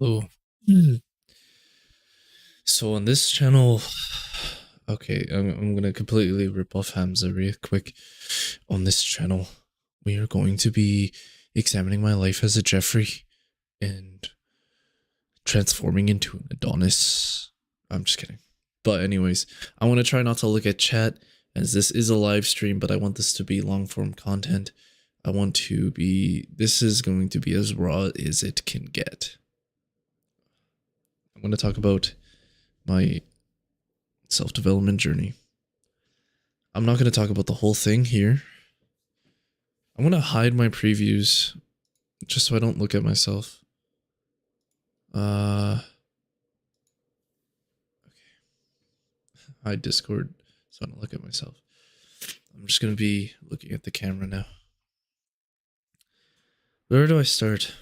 Hello. Hmm. So on this channel, okay, I'm gonna completely rip off Hamza real quick. On this channel, we are going to be examining my life as a Jeffrey and transforming into an Adonis. I'm just kidding. But anyways, I want to try not to look at chat as this is a live stream, but I want this to be long form content. This is going to be as raw as it can get. I'm going to talk about my self-development journey. I'm not going to talk about the whole thing here. I'm going to hide my previews just so I don't look at myself. Okay. Hide Discord so I don't look at myself. I'm just going to be looking at the camera now. Where do I start?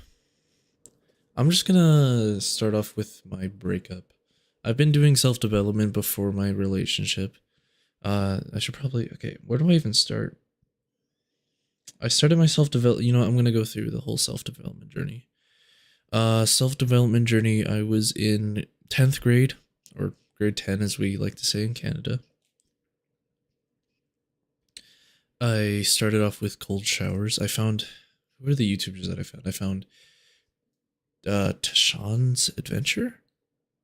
I'm just going to start off with my breakup. I've been doing self-development before my relationship. I should probably... Okay, where do I even start? I started my self-development... You know, I'm going to go through the whole self-development journey. Self-development journey, I was in 10th grade, or grade 10 as we like to say in Canada. I started off with cold showers. I found... Who are the YouTubers that I found? I found Tashawn's Adventure?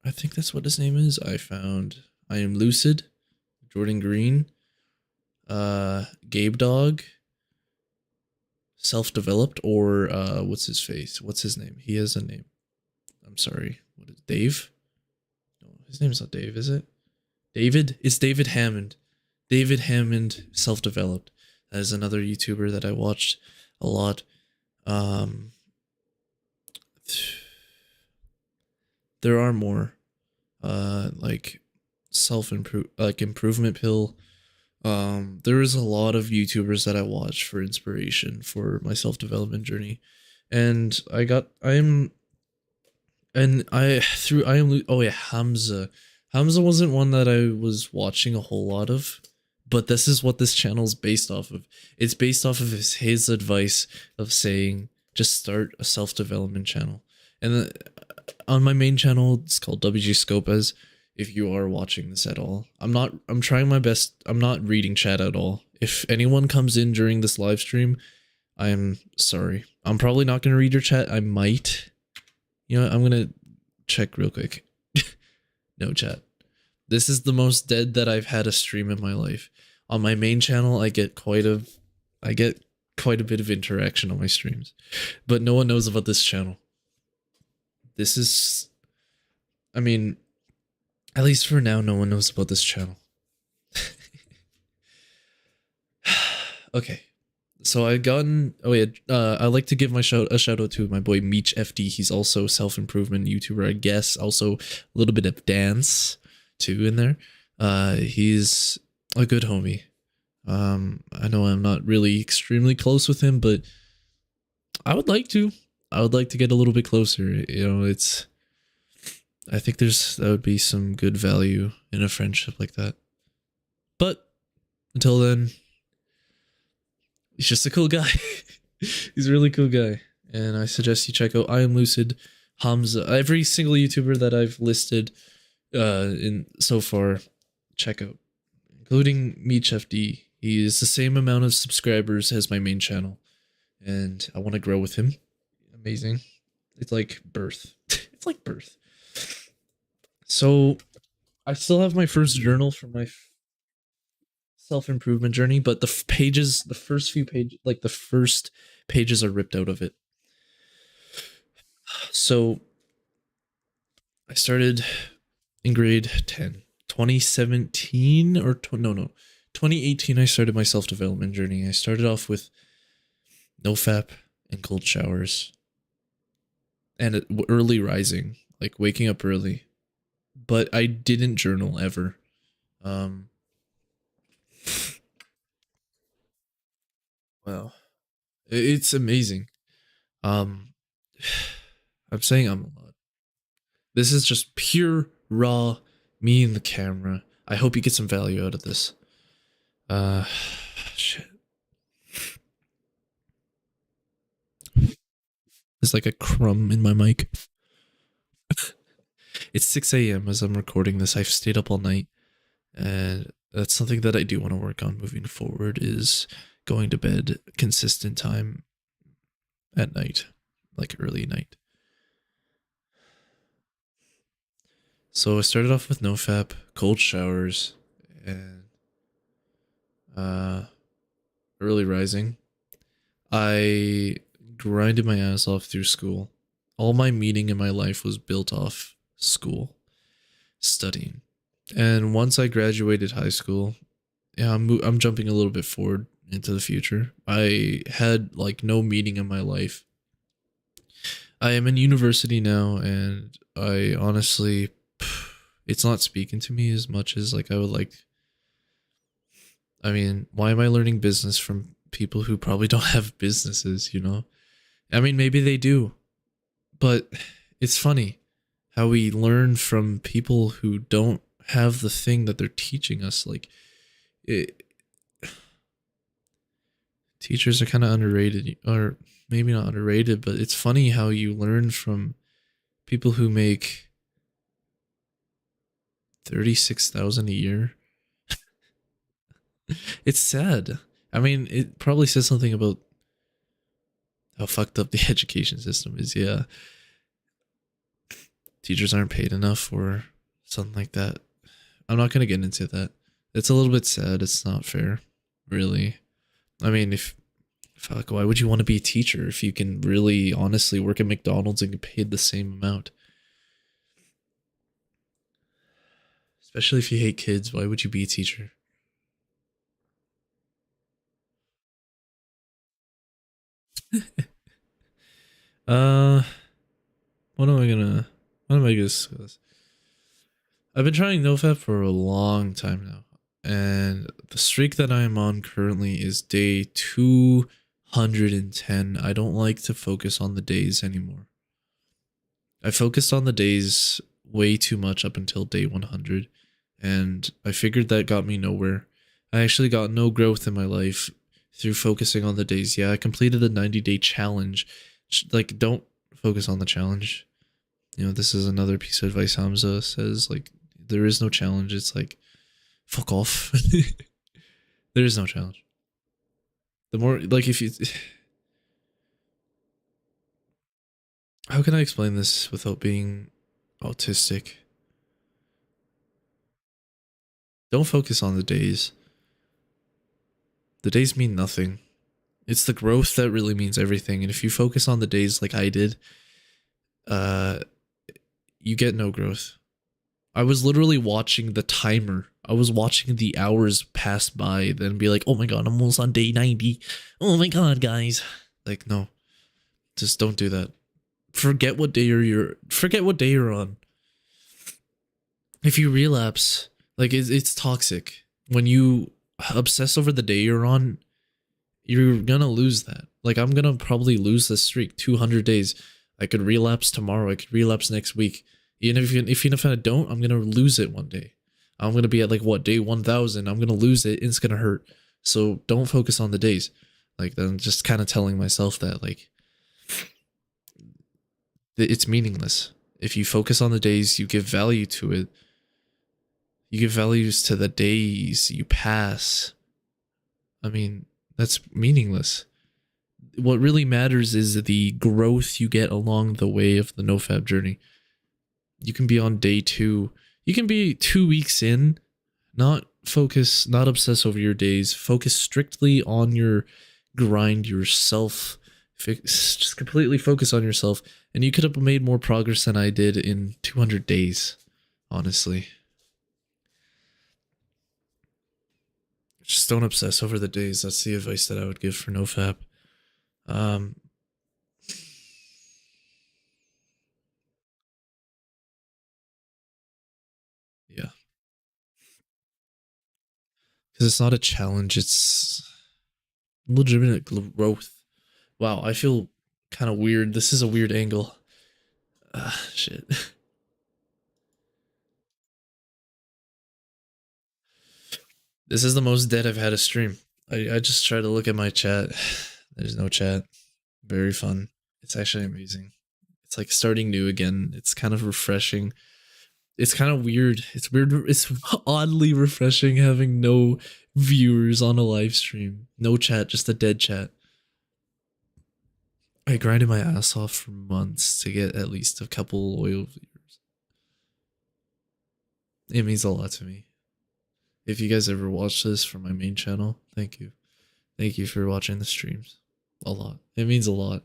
I think that's what his name is. I found I Am Lucid, Jordan Green, Gabe Dog, Self-Developed, or what's his face? What's his name? He has a name. I'm sorry. What is Dave? No, his name's not Dave, is it? David? It's David Hammond. David Hammond, Self-Developed. That is another YouTuber that I watched a lot. There are more. Like Improvement Pill. There is a lot of YouTubers that I watch for inspiration for my self-development journey. And Hamza. Hamza wasn't one that I was watching a whole lot of, but this is what this channel's based off of. It's based off of his advice of saying, just start a self-development channel. And on my main channel, it's called WG Scopez. If you are watching this at all, I'm trying my best. I'm not reading chat at all. If anyone comes in during this live stream, I'm sorry. I'm probably not going to read your chat. I might. You know, I'm going to check real quick. No chat. This is the most dead that I've had a stream in my life. On my main channel, I get quite a bit of interaction on my streams, but no one knows about this channel. This is, I mean, at least for now, no one knows about this channel. Okay, so I'd like to give a shout out to my boy Meech FD. He's also self-improvement YouTuber, I guess. Also a little bit of dance too in there. He's a good homie. I know I'm not really extremely close with him, but I would like to get a little bit closer. You know, I think that would be some good value in a friendship like that. But until then, he's just a cool guy. He's a really cool guy. And I suggest you check out I Am Lucid, Hamza, every single YouTuber that I've listed in so far, check out. Including Meech FD. He is the same amount of subscribers as my main channel. And I want to grow with him. Amazing. It's like birth. It's like birth. So, I still have my first journal for my self-improvement journey, but the first pages are ripped out of it. So, I started in grade 10. 2017 or 2018 I started my self-development journey. I started off with nofap and cold showers and early rising, like waking up early. But I didn't journal ever. Wow. It's amazing. I'm saying I'm a lot. This is just pure raw me and the camera. I hope you get some value out of this. Shit. There's like a crumb in my mic. It's 6 a.m. as I'm recording this. I've stayed up all night, and that's something that I do want to work on moving forward. Is going to bed consistent time at night, like early night. So I started off with nofap, cold showers, and uh, early rising. I grinded my ass off through school. All my meaning in my life was built off school, studying. And once I graduated high school, yeah, I'm jumping a little bit forward into the future. I had like no meaning in my life. I am in university now, and I honestly, it's not speaking to me as much as like I would like. I mean, why am I learning business from people who probably don't have businesses, you know? I mean, maybe they do, but it's funny how we learn from people who don't have the thing that they're teaching us. Like, it, teachers are kind of underrated, or maybe not underrated, but it's funny how you learn from people who make 36,000 a year. It's sad. I mean, it probably says something about how fucked up the education system is. Yeah, teachers aren't paid enough or something like that. I'm not gonna get into that. It's a little bit sad. It's not fair, really. I mean, if fuck, why would you want to be a teacher if you can really honestly work at McDonald's and get paid the same amount? Especially if you hate kids, why would you be a teacher? Uh, what am I gonna? What am I gonna discuss? I've been trying NoFap for a long time now, and the streak that I am on currently is day 210. I don't like to focus on the days anymore. I focused on the days way too much up until day 100, and I figured that got me nowhere. I actually got no growth in my life through focusing on the days. Yeah, I completed the 90-day challenge. Like, don't focus on the challenge. You know, this is another piece of advice Hamza says. Like, there is no challenge. It's like, fuck off. There is no challenge. The more, like, if you. How can I explain this without being autistic? Don't focus on the days. The days mean nothing. It's the growth that really means everything. And if you focus on the days like I did, uh, you get no growth. I was literally watching the timer. I was watching the hours pass by, then be like, oh my god, I'm almost on day 90. Oh my god, guys. Like, no. Just don't do that. Forget what day you're on. If you relapse, like it's toxic. When you obsess over the day you're on, you're gonna lose that. Like, I'm gonna probably lose this streak 200 days. I could relapse tomorrow. I could relapse next week. Even if I don't, I'm gonna lose it one day. I'm gonna be at like what, day 1000. I'm gonna lose it and it's gonna hurt. So don't focus on the days. Like, I'm just kind of telling myself that like it's meaningless. If you focus on the days, you give value to it. You give values to the days you pass. I mean, that's meaningless. What really matters is the growth you get along the way of the nofap journey. You can be on day 2. You can be 2 weeks in, not obsess over your days. Focus strictly on your grind, yourself. Just completely focus on yourself. And you could have made more progress than I did in 200 days, honestly. Just don't obsess over the days. That's the advice that I would give for nofap. Um, yeah, because it's not a challenge. It's legitimate growth. Wow, I feel kind of weird. This is a weird angle. Ah, shit. This is the most dead I've had a stream. I just try to look at my chat. There's no chat. Very fun. It's actually amazing. It's like starting new again. It's kind of refreshing. It's kind of weird. It's weird. It's oddly refreshing having no viewers on a live stream. No chat, just a dead chat. I grinded my ass off for months to get at least a couple loyal viewers. It means a lot to me. If you guys ever watch this from my main channel, thank you. Thank you for watching the streams. A lot. It means a lot.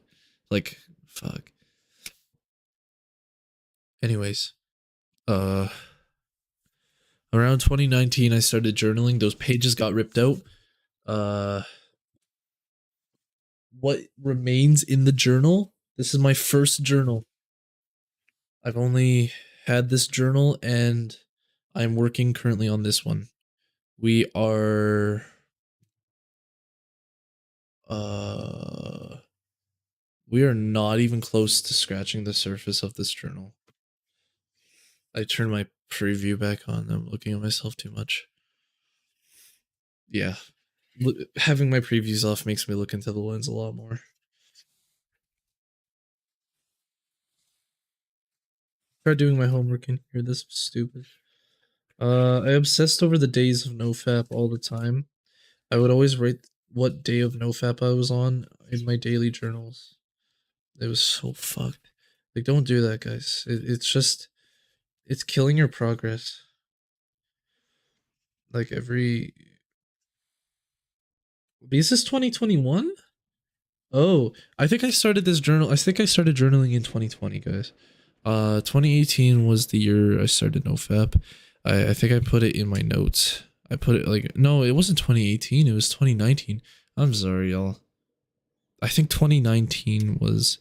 Like, fuck. Anyways, uh around 2019 I started journaling. Those pages got ripped out. Uh what remains in the journal? This is my first journal. I've only had this journal and I'm working currently on this one. We are uh we are not even close to scratching the surface of this journal. I turned my preview back on. I'm looking at myself too much. Yeah. Having my previews off makes me look into the lens a lot more. Tried doing my homework in here. This was stupid. I obsessed over the days of nofap all the time. I would always write what day of nofap I was on in my daily journals. It was so fucked. Like, don't do that, guys. It's just, it's killing your progress. Like, is this 2021? Oh, I think I started this journal. I think I started journaling in 2020, guys. 2018 was the year I started NoFap. I think I put it in my notes. I put it like, no, it wasn't 2018. It was 2019. I'm sorry, y'all. I think 2019 was,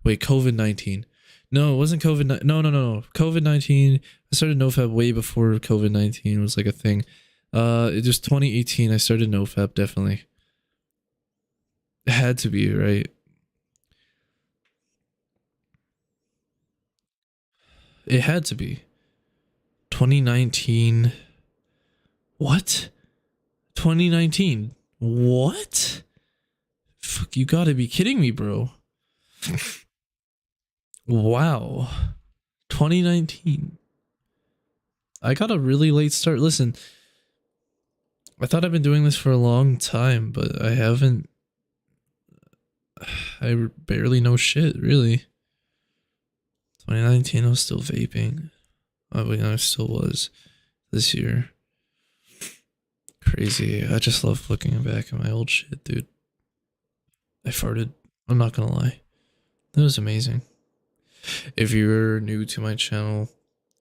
wait, COVID-19. No, it wasn't COVID. No. COVID-19. I started NoFap way before COVID-19 was like a thing. It was 2018. I started NoFap, definitely. It had to be, right? It had to be. 2019. What? 2019. What? Fuck, you gotta be kidding me, bro. Wow. 2019. I got a really late start. Listen, I thought I've been doing this for a long time, but I haven't. I barely know shit, really. 2019, I was still vaping. I mean, I still was this year. Crazy. I just love looking back at my old shit, dude. I farted. I'm not gonna lie. That was amazing. If you're new to my channel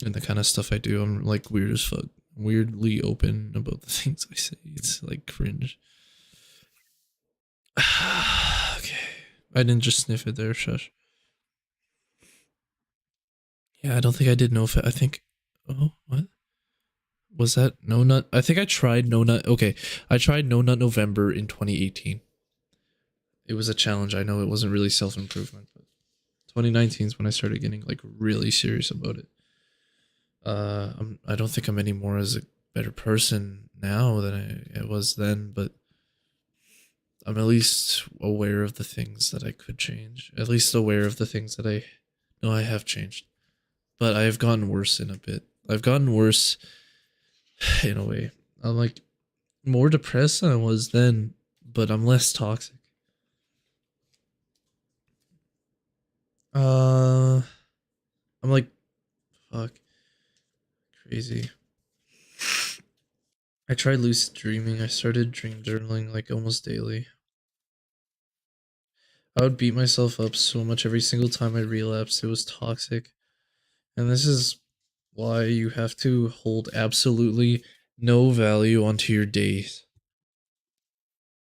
and the kind of stuff I do, I'm like weird as fuck. Weirdly open about the things I say. It's like cringe. Okay. I didn't just sniff it there, shush. Yeah, I don't think I did no fat. I think. Oh, what? Was that No Nut? I think I tried No Nut. Okay. I tried No Nut November in 2018. It was a challenge. I know it wasn't really self improvement, but 2019 is when I started getting like really serious about it. I don't think I'm any more as a better person now than I was then, but I'm at least aware of the things that I could change. At least aware of the things that I know I have changed. But I have gotten worse in a bit. I've gotten worse in a way. I'm like more depressed than I was then, but I'm less toxic. I'm like, fuck, crazy. I tried lucid dreaming. I started dream journaling like almost daily. I would beat myself up so much every single time I relapsed. It was toxic. And this is why you have to hold absolutely no value onto your days.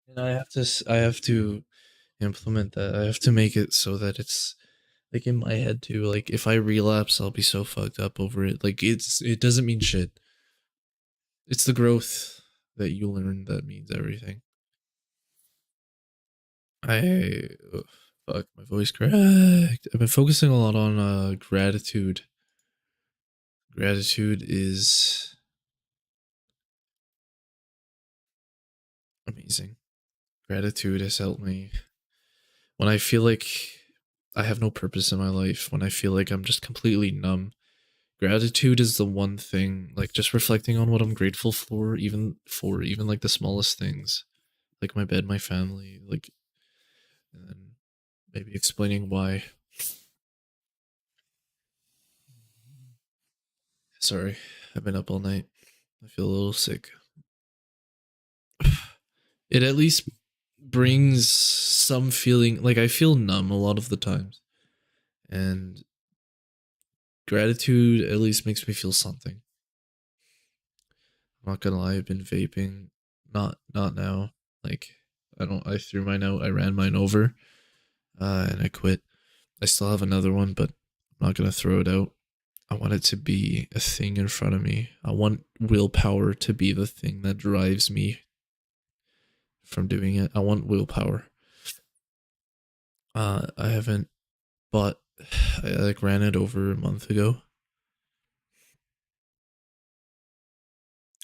And I have to implement that. I have to make it so that it's like in my head too. Like if I relapse, I'll be so fucked up over it. Like it doesn't mean shit. It's the growth that you learn that means everything. I fuck, my voice cracked. I've been focusing a lot on gratitude. Gratitude is amazing. Gratitude has helped me when I feel like I have no purpose in my life, when I feel like I'm just completely numb. Gratitude is the one thing, like just reflecting on what I'm grateful for even like the smallest things, like my bed, my family, like, and then maybe explaining why. Sorry, I've been up all night. I feel a little sick. It at least brings some feeling, like I feel numb a lot of the times, and gratitude at least makes me feel something. I'm not gonna lie, I've been vaping. Not now. Like I threw mine out, I ran mine over, and I quit. I still have another one, but I'm not gonna throw it out. I want it to be a thing in front of me. I want willpower to be the thing that drives me from doing it. I want willpower. I haven't bought. I like ran it over a month ago.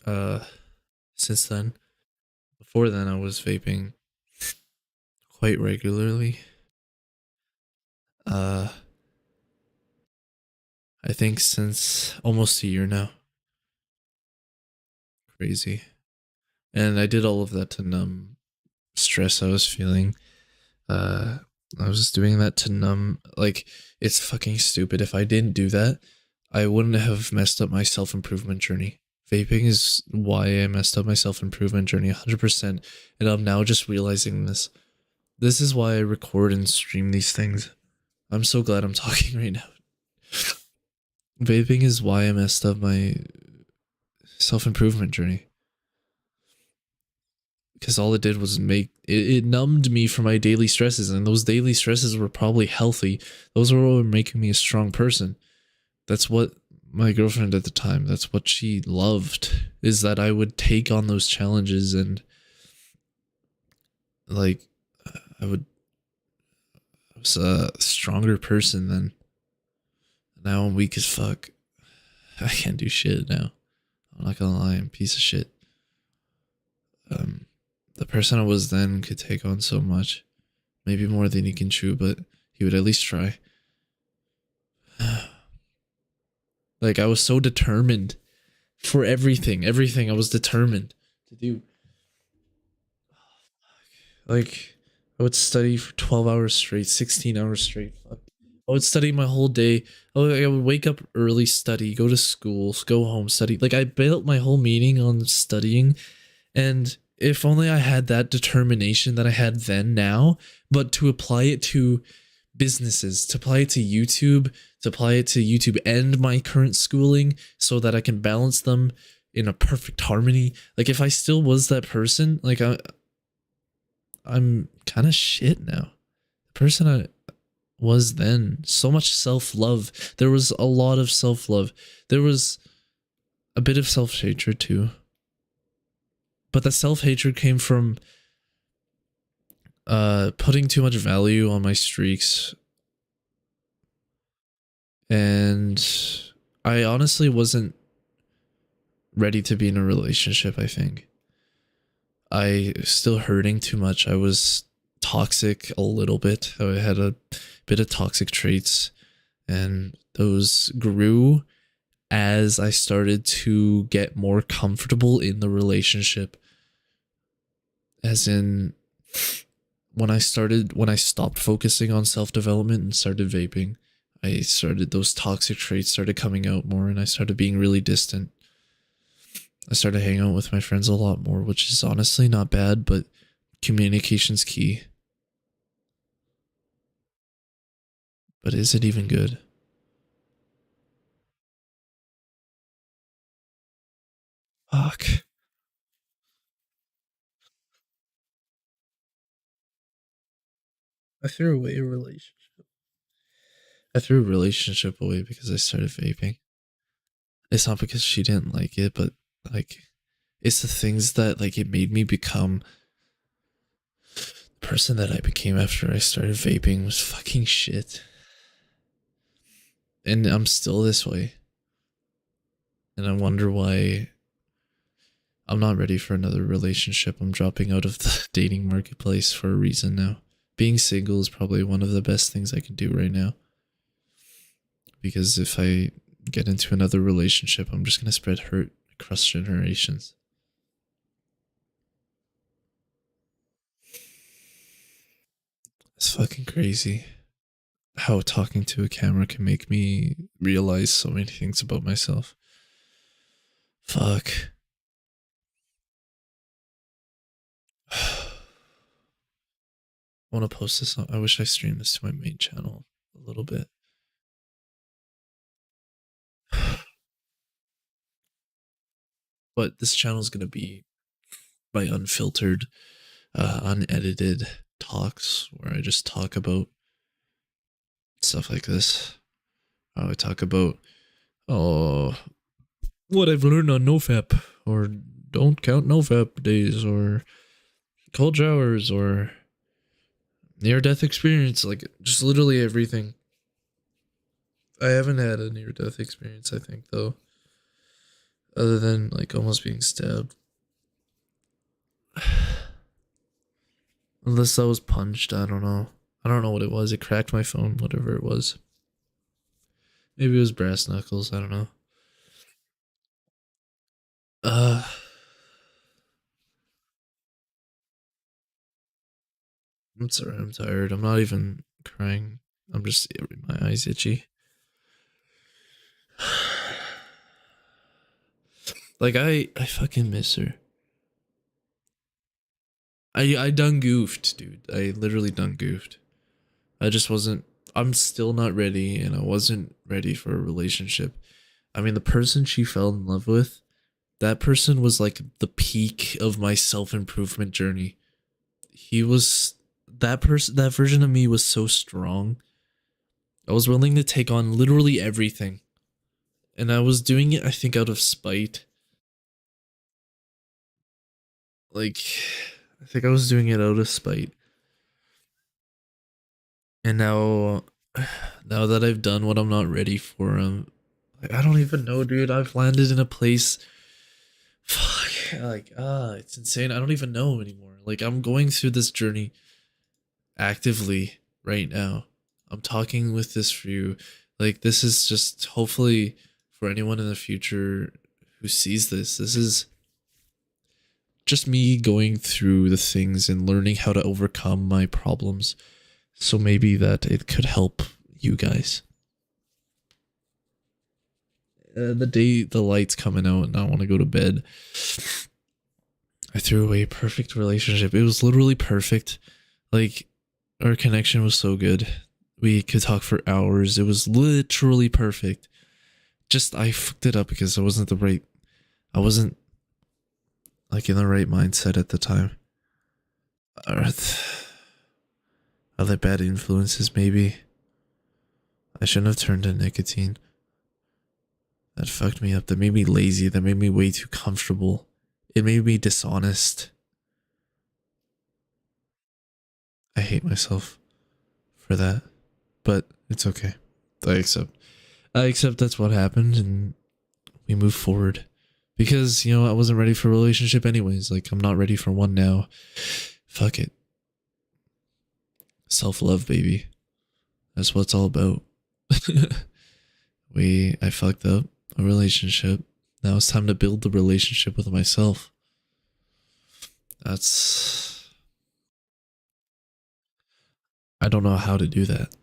Uh, since then, before then, I was vaping quite regularly. Uh, I think since almost a year now. Crazy. And I did all of that to numb stress I was feeling. Uh, I was just doing that to numb. Like, it's fucking stupid. If I didn't do that, I wouldn't have messed up my self improvement journey. Vaping is why I messed up my self improvement journey 100%. And I'm now just realizing this. This is why I record and stream these things. I'm so glad I'm talking right now. Vaping is why I messed up my self improvement journey. Because all it did was it numbed me from my daily stresses, and those daily stresses were probably healthy. Those were what were making me a strong person. That's what my girlfriend at the time, that's what she loved, is that I would take on those challenges and like I was a stronger person then. Now I'm weak as fuck. I can't do shit now. I'm not gonna lie, I'm a piece of shit. The person I was then could take on so much. Maybe more than he can chew, but he would at least try. Like, I was so determined for everything. Everything I was determined to do. Like, I would study for 12 hours straight, 16 hours straight. Fuck. I would study my whole day. I would wake up early, study, go to school, go home, study. Like, I built my whole meaning on studying. And if only I had that determination that I had then now, but to apply it to businesses, to apply it to YouTube, and my current schooling so that I can balance them in a perfect harmony. Like, if I still was that person, like I'm kind of shit now. The person I was then, so much self-love. There was a lot of self-love. There was a bit of self-hatred too. But the self-hatred came from putting too much value on my streaks. And I honestly wasn't ready to be in a relationship, I think. I was still hurting too much. I was toxic a little bit. I had a bit of toxic traits, and those grew as I started to get more comfortable in the relationship. As in, when I stopped focusing on self-development and started vaping, those toxic traits started coming out more, and I started being really distant. I started hanging out with my friends a lot more, which is honestly not bad, but communication's key. But is it even good? Fuck. I threw away a relationship. I threw a relationship away because I started vaping. It's not because she didn't like it, but like, it's the things that like it made me become. The person that I became after I started vaping was fucking shit. And I'm still this way. And I wonder why I'm not ready for another relationship. I'm dropping out of the dating marketplace for a reason now. Being single is probably one of the best things I can do right now. Because if I get into another relationship, I'm just gonna spread hurt across generations. It's fucking crazy how talking to a camera can make me realize so many things about myself. Fuck. I want to post this. I wish I streamed this to my main channel a little bit. But this channel is going to be my unfiltered, unedited talks where I just talk about stuff like this. I talk about, oh, what I've learned on NoFap, or don't count NoFap days, or cold showers, or near-death experience, like just literally everything. I haven't had a near-death experience, I think, though, other than like almost being stabbed. Unless I was punched, I don't know. I don't know what it was. It cracked my phone, whatever it was. Maybe it was brass knuckles, I don't know. Uh I'm sorry, I'm tired. I'm not even crying. I'm just, my eyes itchy. Like I fucking miss her. I done goofed, dude. I literally done goofed. I just wasn't, I'm still not ready, and I wasn't ready for a relationship. I mean, the person she fell in love with, that person was like the peak of my self-improvement journey. He was, that person, that version of me was so strong. I was willing to take on literally everything. And I was doing it, I think, out of spite. Like, I think I was doing it out of spite. And now, now that I've done what I'm not ready for, like, I don't even know, dude. I've landed in a place. Fuck, like, it's insane. I don't even know anymore. Like, I'm going through this journey actively right now. I'm talking with this for you. Like, this is just hopefully for anyone in the future who sees this. This is just me going through the things and learning how to overcome my problems. So maybe that it could help you guys. The day the light's coming out and I want to go to bed, I threw away a perfect relationship. It was literally perfect. Like, our connection was so good. We could talk for hours. It was literally perfect. Just, I fucked it up because I wasn't like in the right mindset at the time. Are there bad influences, maybe? I shouldn't have turned to nicotine. That fucked me up. That made me lazy. That made me way too comfortable. It made me dishonest. I hate myself for that. But it's okay. I accept. I accept that's what happened, and we move forward. Because, you know, I wasn't ready for a relationship anyways. Like, I'm not ready for one now. Fuck it. Self-love, baby. That's what it's all about. I fucked up a relationship. Now it's time to build the relationship with myself. I don't know how to do that.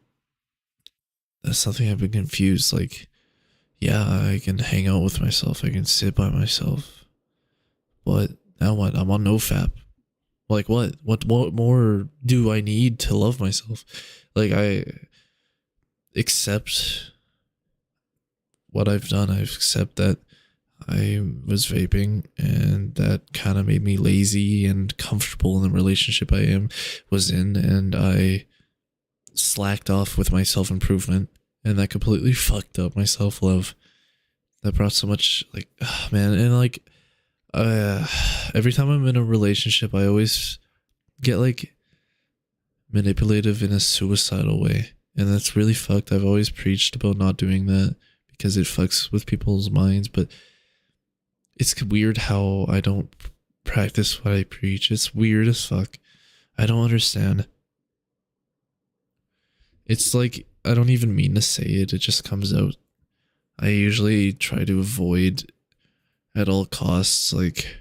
That's something I've been confused. Like, yeah, I can hang out with myself. I can sit by myself. But now what? I'm on NoFap. Like, what? What more do I need to love myself? Like, I accept what I've done. I accept that I was vaping, and that kind of made me lazy and comfortable in the relationship was in, and I slacked off with my self-improvement, and that completely fucked up my self-love. That brought so much, like, man, and like, every time I'm in a relationship, I always get like manipulative in a suicidal way, and that's really fucked. I've always preached about not doing that because it fucks with people's minds, but it's weird how I don't practice what I preach. It's weird as fuck. I don't understand. It's like, I don't even mean to say it. It just comes out. I usually try to avoid at all costs like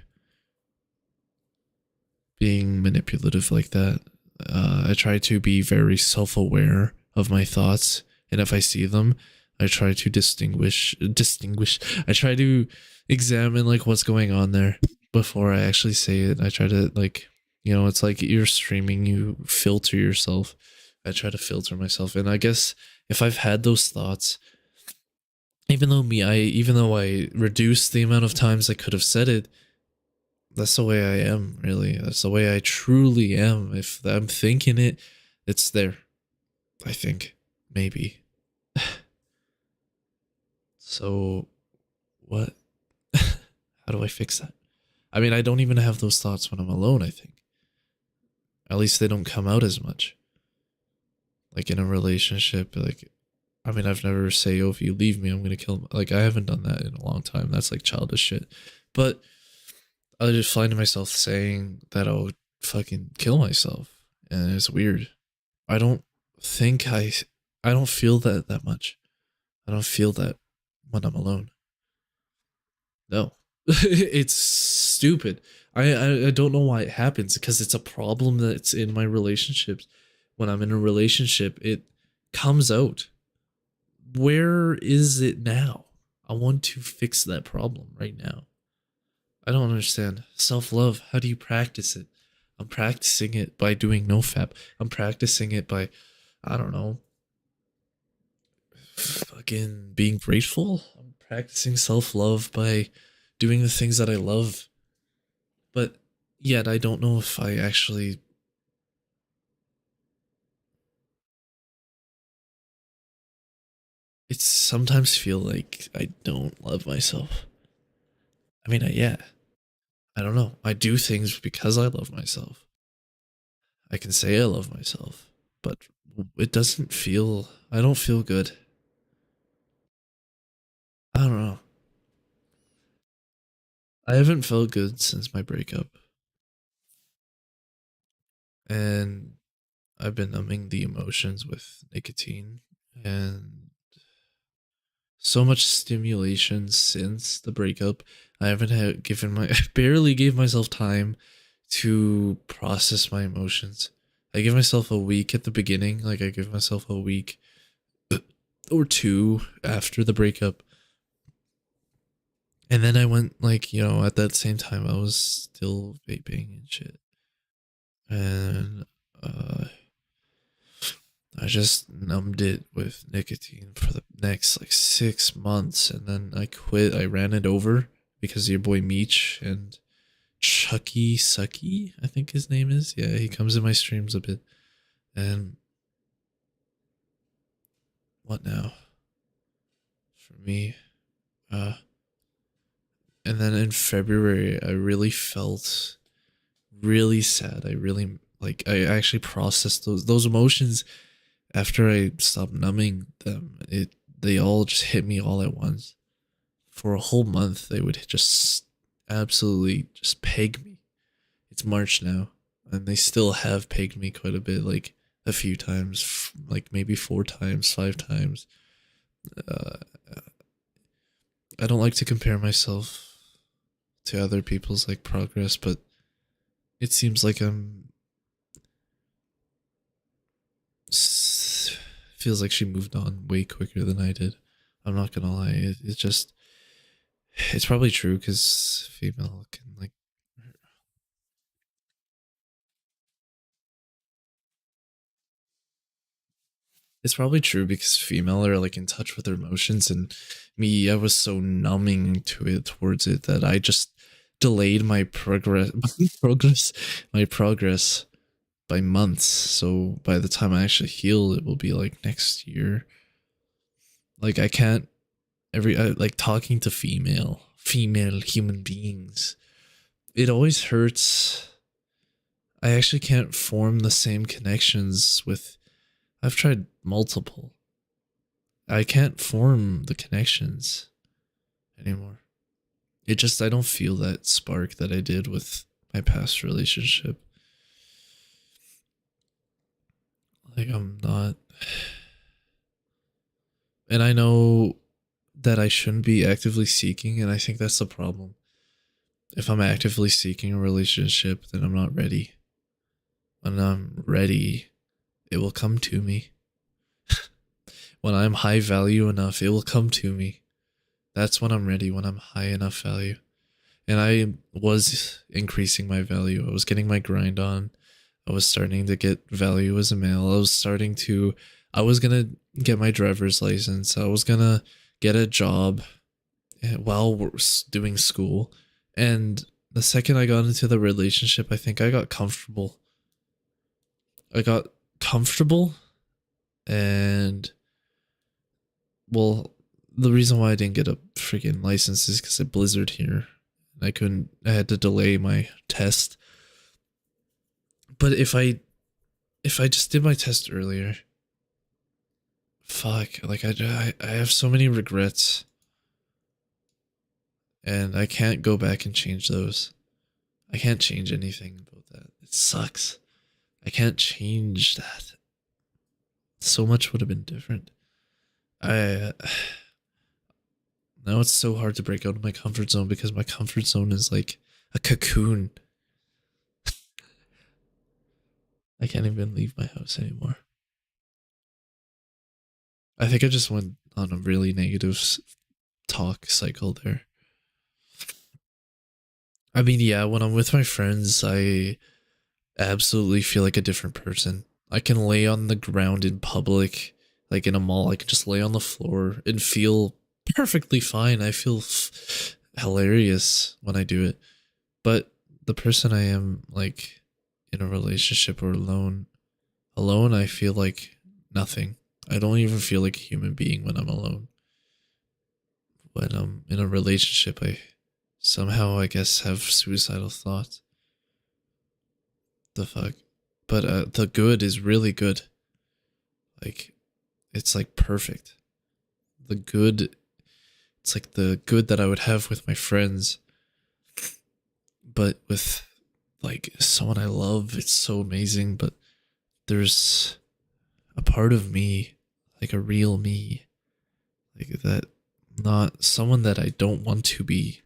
being manipulative like that. I try to be very self-aware of my thoughts, and if I see them, I try to distinguish. I try to examine like what's going on there before I actually say it. I try to like, it's like you're streaming, you filter yourself. I try to filter myself, and I guess if I've had those thoughts, even though I reduced the amount of times I could have said it, that's the way I am, really. That's the way I truly am. If I'm thinking it, it's there. I think. Maybe. So, what? How do I fix that? I mean, I don't even have those thoughts when I'm alone, I think. At least they don't come out as much. Like in a relationship, like, I mean, I've never say, oh, if you leave me, I'm gonna kill him. Like, I haven't done that in a long time. That's like childish shit. But I just find myself saying that I'll fucking kill myself. And it's weird. I don't think I don't feel that much. I don't feel that when I'm alone. No. It's stupid. I don't know why it happens because it's a problem that's in my relationships. When I'm in a relationship, it comes out. Where is it now? I want to fix that problem right now. I don't understand. Self-love, how do you practice it? I'm practicing it by doing nofap. I'm practicing it by, I don't know, fucking being grateful. I'm practicing self-love by doing the things that I love. But yet I don't know if I actually, it's sometimes feel like I don't love myself. I mean, yeah, I don't know. I do things because I love myself. I can say I love myself, but it doesn't feel, I don't feel good. I don't know. I haven't felt good since my breakup, and I've been numbing the emotions with nicotine and so much stimulation since the breakup. I haven't had given my I barely gave myself time to process my emotions. I give myself a week at the beginning, like I give myself a week or two after the breakup. And then I went like, at that same time I was still vaping and shit. And I just numbed it with nicotine for the next like 6 months, and then I quit. I ran it over because of your boy Meech and Chucky Sucky, I think his name is. Yeah, he comes in my streams a bit. And what now? For me, uh, and then in February, I really felt really sad. I really like. I actually processed those emotions after I stopped numbing them. They all just hit me all at once. For a whole month they would just absolutely just peg me. It's March now, and they still have pegged me quite a bit, like a few times, like maybe 4 times, 5 times. uh, I don't like to compare myself to other people's like progress, but it seems like I'm feels like she moved on way quicker than I did. I'm not gonna lie, it's just, it's probably true because female can like, it's probably true because female are like in touch with their emotions, and me, I was so numbing to it towards it that I just delayed my progress, my progress by months. So by the time I actually heal, it will be like next year. Like I can't like talking to female human beings. It always hurts. I actually can't form the same connections with. I've tried multiple. I can't form the connections anymore. It just, I don't feel that spark that I did with my past relationship. Like I'm not, and I know that I shouldn't be actively seeking, and I think that's the problem. If I'm actively seeking a relationship, then I'm not ready. When I'm ready, it will come to me. When I'm high value enough, it will come to me. That's when I'm ready, when I'm high enough value. And I was increasing my value. I was getting my grind on. I was starting to get value as a male. I was gonna get my driver's license. I was gonna get a job while we're doing school. And the second I got into the relationship, I think I got comfortable. I got comfortable and well, the reason why I didn't get a freaking license is because it blizzard here. I had to delay my test. But if I just did my test earlier, fuck, like I have so many regrets and I can't go back and change those. I can't change anything about that. It sucks. I can't change that. So much would have been different. I Now it's so hard to break out of my comfort zone because my comfort zone is like a cocoon. I can't even leave my house anymore. I think I just went on a really negative talk cycle there. I mean, yeah, when I'm with my friends, I absolutely feel like a different person. I can lay on the ground in public, like in a mall. I can just lay on the floor and feel perfectly fine. I feel hilarious when I do it. But the person I am, like, in a relationship or alone, I feel like nothing. I don't even feel like a human being when I'm alone. When I'm in a relationship, I somehow, I guess, have suicidal thoughts. The fuck? But the good is really good. Like, it's like perfect. The good, it's like the good that I would have with my friends, but with like someone I love, it's so amazing. But there's a part of me, like a real me, like that, not someone that I don't want to be,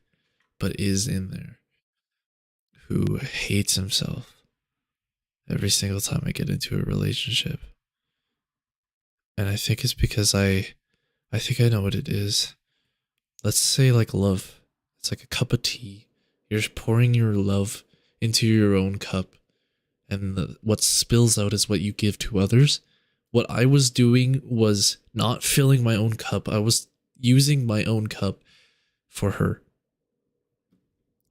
but is in there, who hates himself every single time I get into a relationship. And I think it's because I think I know what it is. Let's say like love. It's like a cup of tea. You're just pouring your love into your own cup, and what spills out is what you give to others. What I was doing was not filling my own cup. I was using my own cup for her.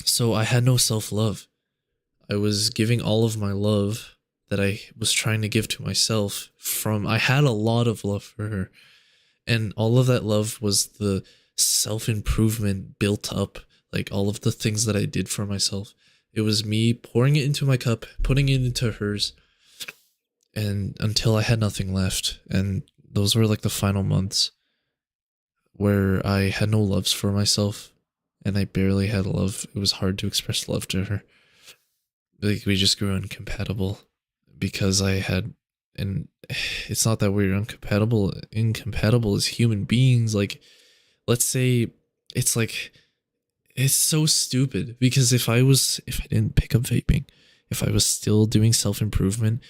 So I had no self-love. I was giving all of my love that I was trying to give to myself from I had a lot of love for her. And all of that love was the self improvement built up, like all of the things that I did for myself. It was me pouring it into my cup, putting it into hers, and until I had nothing left. And those were like the final months where I had no loves for myself and I barely had love. It was hard to express love to her. Like we just grew incompatible because I had, and it's not that we're incompatible as human beings. Like, let's say it's like, it's so stupid because if I didn't pick up vaping, if I was still doing self-improvement,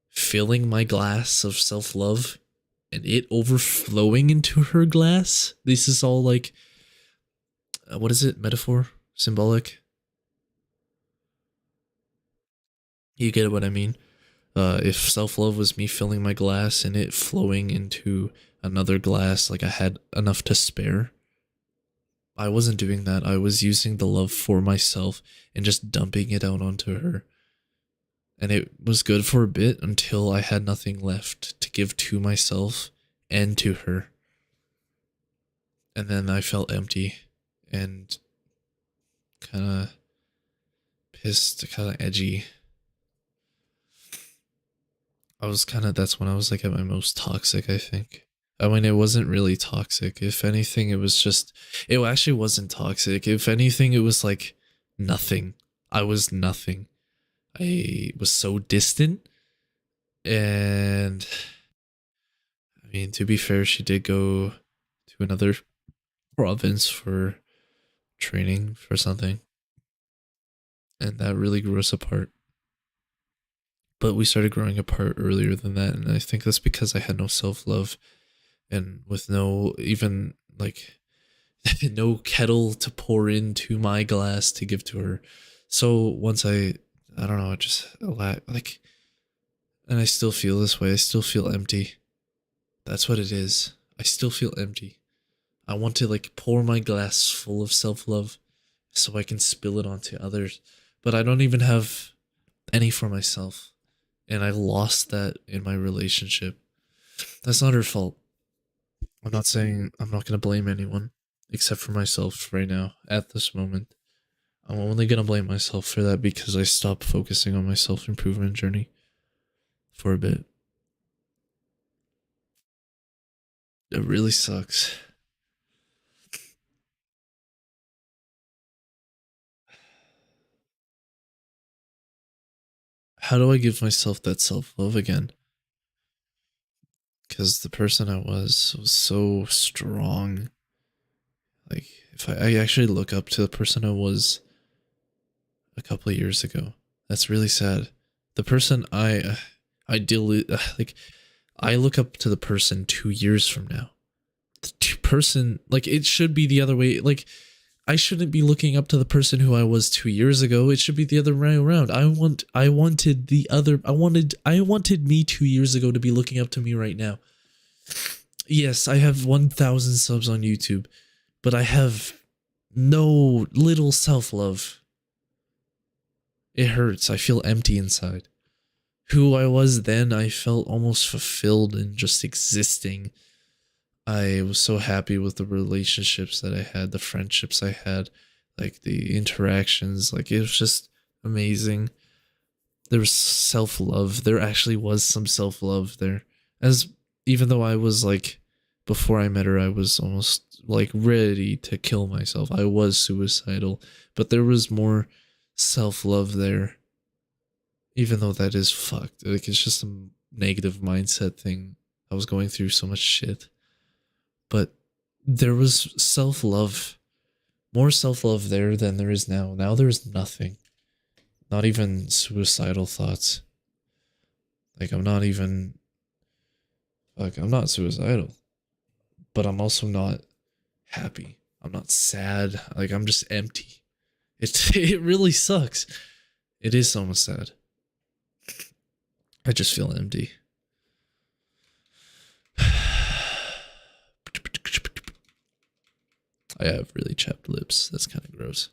filling my glass of self-love and it overflowing into her glass, this is all like, what is it? Metaphor? Symbolic? You get what I mean? If self-love was me filling my glass and it flowing into another glass, like I had enough to spare, I wasn't doing that. I was using the love for myself and just dumping it out onto her. And it was good for a bit until I had nothing left to give to myself and to her. And then I felt empty and kind of pissed, kind of edgy. That's when I was like at my most toxic, I think. I mean, it wasn't really toxic. If anything, it actually wasn't toxic. If anything, it was like nothing. I was nothing. I was so distant. And I mean, to be fair, she did go to another province for training for something, and that really grew us apart. But we started growing apart earlier than that, and I think that's because I had no self love, and with no even like no kettle to pour into my glass to give to her. So once I don't know, just like, and I still feel this way. I still feel empty. That's what it is. I still feel empty. I want to like pour my glass full of self love so I can spill it onto others, but I don't even have any for myself. And I lost that in my relationship. That's not her fault. I'm not saying I'm not going to blame anyone except for myself right now at this moment. I'm only going to blame myself for that because I stopped focusing on my self improvement journey for a bit. It really sucks. How do I give myself that self love again? Because the person I was so strong. Like, if I actually look up to the person I was a couple of years ago, that's really sad. The person I deal like, I look up to the person 2 years from now. The person, like, it should be the other way. Like, I shouldn't be looking up to the person who I was 2 years ago. It should be the other way around. I wanted me 2 years ago to be looking up to me right now. Yes, I have 1,000 subs on YouTube, but I have no little self love. It hurts. I feel empty inside. Who I was then, I felt almost fulfilled in just existing. I was so happy with the relationships that I had, the friendships I had, like the interactions. Like, it was just amazing. There was self love. There actually was some self love there. As even though I was like, before I met her, I was almost like ready to kill myself. I was suicidal, but there was more self love there. Even though that is fucked. Like, it's just a negative mindset thing. I was going through so much shit. But there was self love, more self love there than there is now. Now there's nothing. Not even suicidal thoughts. Like, I'm not even. Like, I'm not suicidal. But I'm also not happy. I'm not sad. Like, I'm just empty. It really sucks. It is almost sad. I just feel empty. I have really chapped lips. That's kind of gross.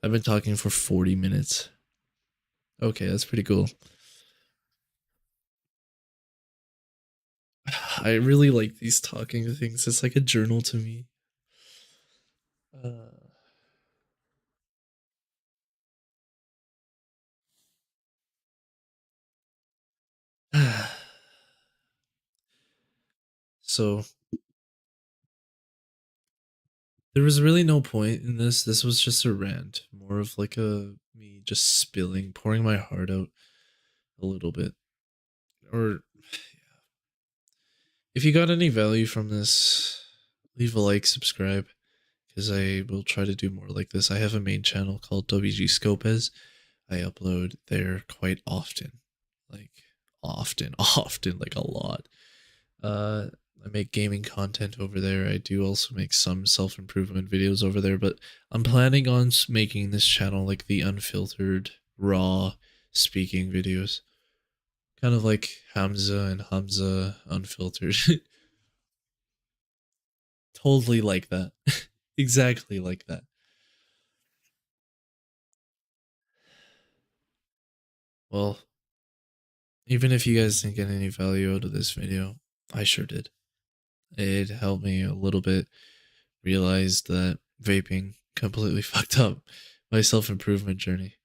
I've been talking for 40 minutes. Okay, that's pretty cool. I really like these talking things. It's like a journal to me. Uh, so there was really no point in this. This was just a rant, more of like a me just spilling, pouring my heart out a little bit. Or if you got any value from this, leave a like, subscribe, because I will try to do more like this. I have a main channel called WG Scopez. I upload there quite often, like often, like a lot. Uh, I make gaming content over there. I do also make some self improvement videos over there, but I'm planning on making this channel like the unfiltered, raw speaking videos, kind of like Hamza and Hamza unfiltered. Totally like that. Exactly like that. Well, even if you guys didn't get any value out of this video, I sure did. It helped me a little bit realize that vaping completely fucked up my self improvement journey.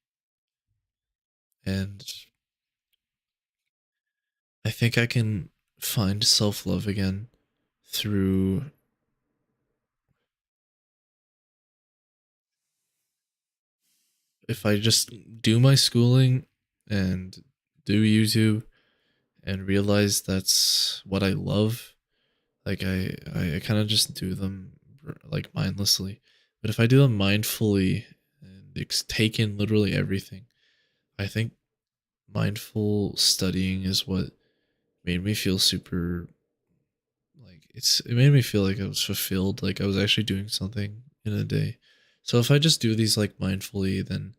And I think I can find self love again through if I just do my schooling and do YouTube and realize that's what I love. Like I kind of just do them like mindlessly. But if I do them mindfully and take in literally everything, I think mindful studying is what made me feel super like it made me feel like I was fulfilled, like I was actually doing something in a day. So if I just do these like mindfully, then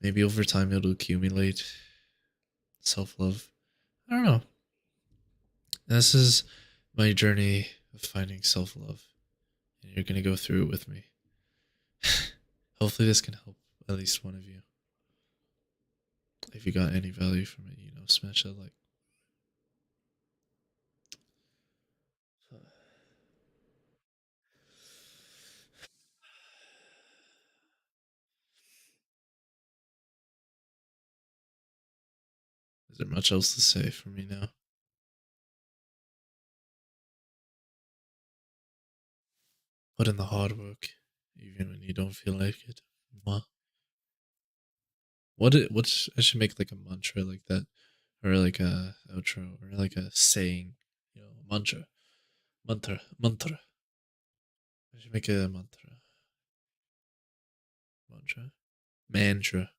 maybe over time it'll accumulate self-love. I don't know. This is my journey of finding self-love, and you're going to go through it with me. Hopefully this can help at least one of you. If you got any value from it, smash that like. Is there much else to say for me now? Put in the hard work, even when you don't feel like it. Mwah. I should make like a mantra like that, or like a outro, or like a saying, mantra, mantra. I should make a mantra.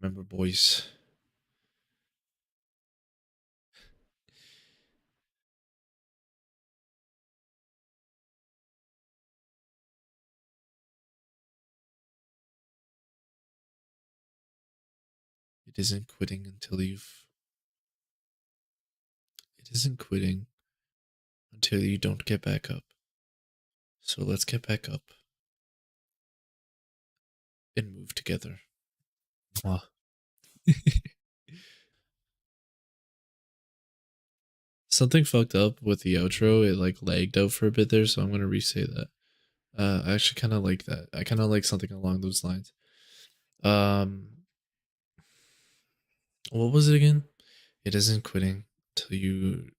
Remember, boys, it isn't quitting until you've. It isn't quitting until you don't get back up. So let's get back up and move together. Mwah. Something fucked up with the outro. It like lagged out for a bit there, so I'm gonna re-say that. I actually kind of like that. I kind of like something along those lines. Um, what was it again? It isn't quitting until you.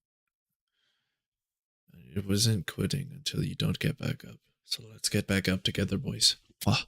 It wasn't quitting until you don't get back up. So let's get back up together, boys. Mwah.